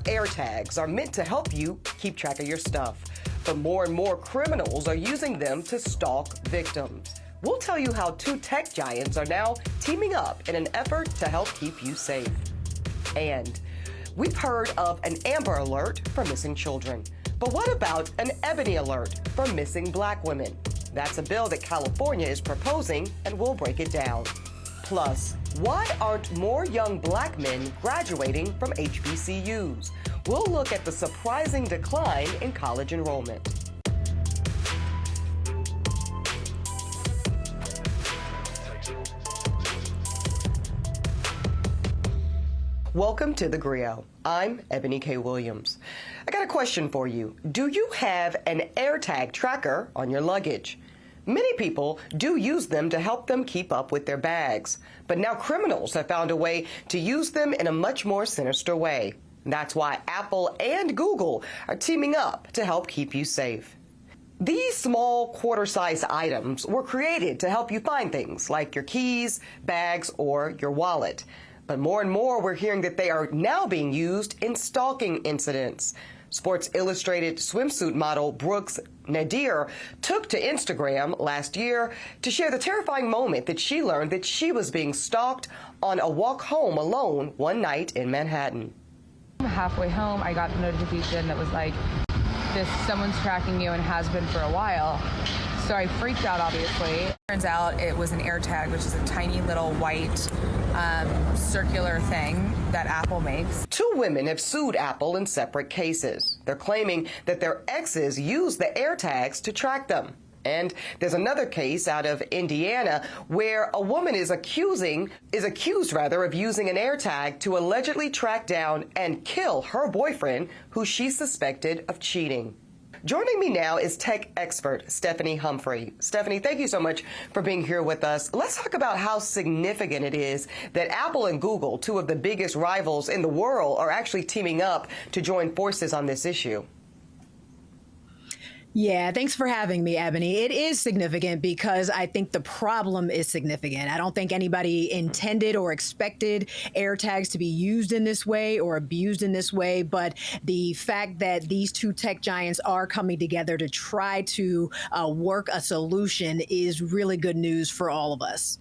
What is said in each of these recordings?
AirTags are meant to help you keep track of your stuff, but more and more criminals are using them to stalk victims. We'll tell you how two tech giants are now teaming up in an effort to help keep you safe. And we've heard of an Amber Alert for missing children. But what about an Eboni Alert for missing black women? That's a bill that California is proposing, and we'll break it down. Plus, why aren't more young black men graduating from HBCUs? We'll look at the surprising decline in college enrollment. Welcome to the Grio. I'm Eboni K. Williams. I got a question for you. Do you have an AirTag tracker on your luggage? Many people do use them to help them keep up with their bags, but now criminals have found a way to use them in a much more sinister way. That's why Apple and Google are teaming up to help keep you safe. These small quarter-sized items were created to help you find things like your keys, bags, or your wallet. But more and more, we're hearing that they are now being used in stalking incidents. Sports Illustrated swimsuit model Brooks Nadir took to Instagram last year to share the terrifying moment that she learned that she was being stalked on a walk home alone one night in Manhattan. Halfway home, I got the notification that was like, someone's tracking you and has been for a while. So I freaked out, obviously. Turns out it was an AirTag, which is a tiny little white circular thing that Apple makes. Two women have sued Apple in separate cases. They're claiming that their exes use the AirTags to track them. And there's another case out of Indiana where a woman is accused of using an AirTag to allegedly track down and kill her boyfriend, who she suspected of cheating. Joining me now is tech expert Stephanie Humphrey. Stephanie, thank you so much for being here with us. Let's talk about how significant it is that Apple and Google, two of the biggest rivals in the world, are actually teaming up to join forces on this issue. Yeah, thanks for having me, Eboni. It is significant because I think the problem is significant. I don't think anybody intended or expected AirTags to be used in this way or abused in this way, but the fact that these two tech giants are coming together to try to work a solution is really good news for all of us.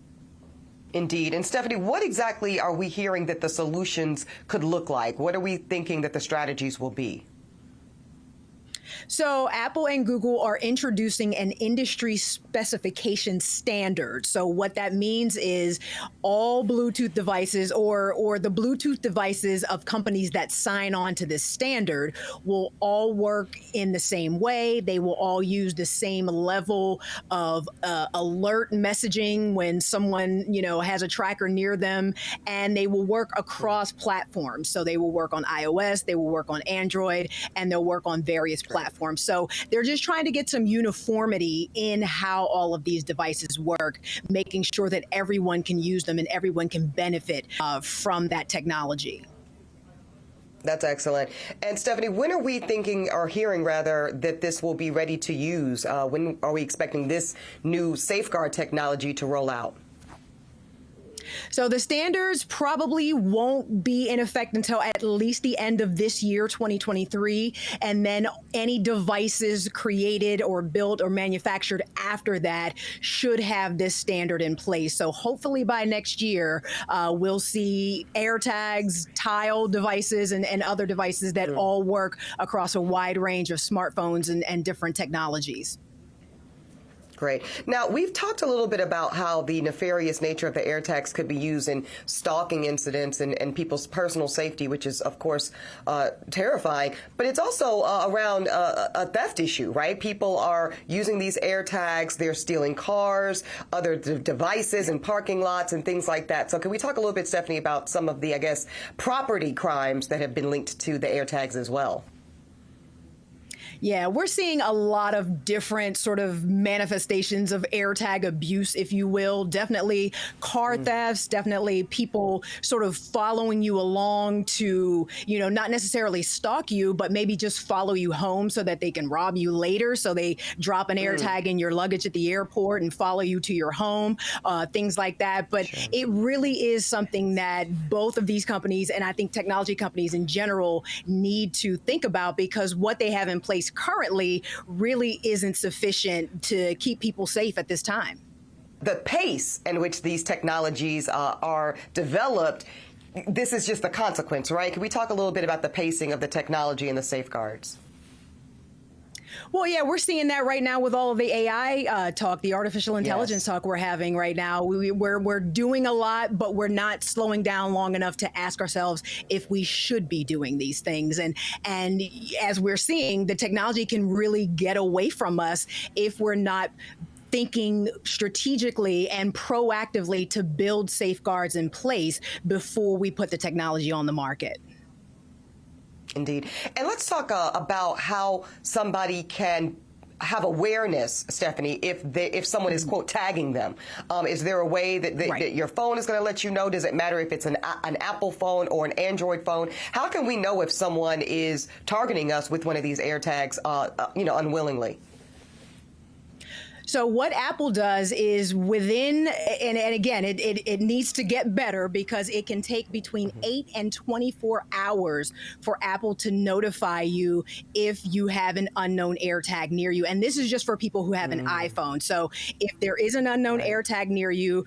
Indeed. And Stephanie, what exactly are we hearing that the solutions could look like? What are we thinking that the strategies will be? So Apple and Google are introducing an industry specification standard. So what that means is all Bluetooth devices or the Bluetooth devices of companies that sign on to this standard will all work in the same way. They will all use the same level of alert messaging when someone, has a tracker near them, and they will work across platforms. So they will work on iOS, they will work on Android, and they'll work on various platforms. So they're just trying to get some uniformity in how all of these devices work, making sure that everyone can use them and everyone can benefit from that technology. That's excellent. And Stephanie, when are we thinking or hearing rather that this will be ready to use? When are we expecting this new safeguard technology to roll out? So the standards probably won't be in effect until at least the end of this year, 2023. And then any devices created or built or manufactured after that should have this standard in place. So hopefully by next year, we'll see AirTags, Tile devices, and other devices that all work across a wide range of smartphones and different technologies. Great. Now, we've talked a little bit about how the nefarious nature of the AirTags could be used in stalking incidents and people's personal safety, which is, of course, terrifying. But it's also around a theft issue, right? People are using these AirTags. They're stealing cars, other devices in parking lots and things like that. So can we talk a little bit, Stephanie, about some of the, property crimes that have been linked to the AirTags as well? Yeah, we're seeing a lot of different sort of manifestations of AirTag abuse, if you will. Definitely car thefts, definitely people sort of following you along to, not necessarily stalk you, but maybe just follow you home so that they can rob you later. So they drop an AirTag in your luggage at the airport and follow you to your home, things like that. But it really is something that both of these companies, and I think technology companies in general, need to think about, because what they have in place currently really isn't sufficient to keep people safe at this time. The pace in which these technologies are developed, this is just the consequence, right? Can we talk a little bit about the pacing of the technology and the safeguards? Well, yeah, we're seeing that right now with all of the AI talk, the artificial intelligence talk we're having right now. We're doing a lot, but we're not slowing down long enough to ask ourselves if we should be doing these things. And as we're seeing, the technology can really get away from us if we're not thinking strategically and proactively to build safeguards in place before we put the technology on the market. Indeed. And let's talk about how somebody can have awareness, Stephanie, if someone is, quote, tagging them. Is there a way that your phone is going to let you know? Does it matter if it's an Apple phone or an Android phone? How can we know if someone is targeting us with one of these AirTags, unwillingly? So what Apple does is within, and again, it needs to get better, because it can take between 8 and 24 hours for Apple to notify you if you have an unknown AirTag near you. And this is just for people who have an iPhone. So if there is an unknown AirTag near you,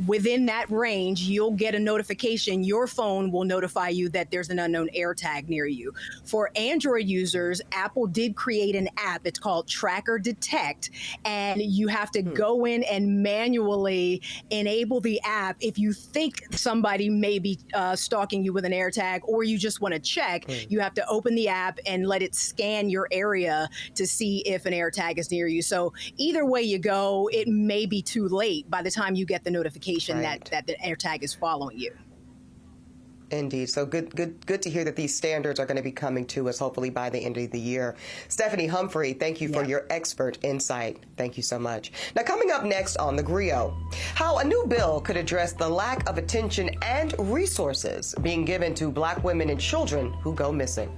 within that range, you'll get a notification. Your phone will notify you that there's an unknown AirTag near you. For Android users, Apple did create an app. It's called Tracker Detect. And you have to go in and manually enable the app if you think somebody may be stalking you with an AirTag, or you just want to check. You have to open the app and let it scan your area to see if an AirTag is near you. So either way you go, it may be too late by the time you get the notification that the AirTag is following you. Indeed. So good to hear that these standards are going to be coming to us hopefully by the end of the year. Stephanie Humphrey, thank you for your expert insight. Thank you so much. Now, coming up next on the Grio, how a new bill could address the lack of attention and resources being given to Black women and children who go missing.